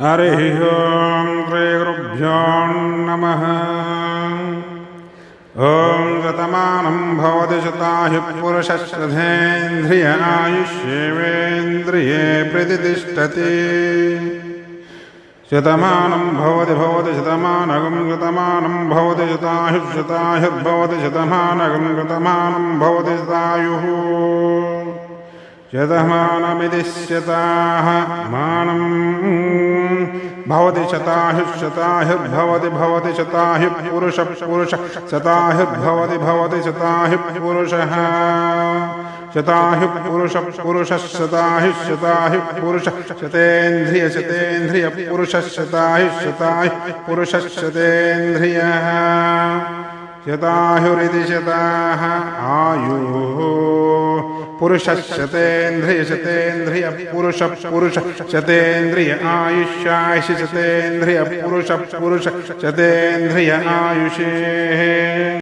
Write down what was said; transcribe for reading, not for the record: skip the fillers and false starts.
हरिः ओं श्रीगुरुभ्यो नमः। ॐ शतमानं भवति शतायुः पुरुषशतेन्द्रिय आयुष्येवेन्द्रिये प्रतिष्ठति। शतमानं भवति शतमानगं शतमानं भवति शतायुर्भवति शतमानगं शतमानं भवति शतायुः। शतमानमिति शताः मानं भवति शतायुर्भवति शतायुः पुरुषः शतायुर्भवति शतायुः पुरुषः शतायुः पुरुषः शतायुः पुरुषः शतेन्द्रिय पुरुषः शतायुः पुरुषः शतेन्द्रियः। शतायुरिति शताः आयुः पुरुषः शतेन्द्रिय पुरुषः शतेन्द्रिय आयुष्यायुष शतेन्द्रिय पुरुषः शतेन्द्रिय आयुषे।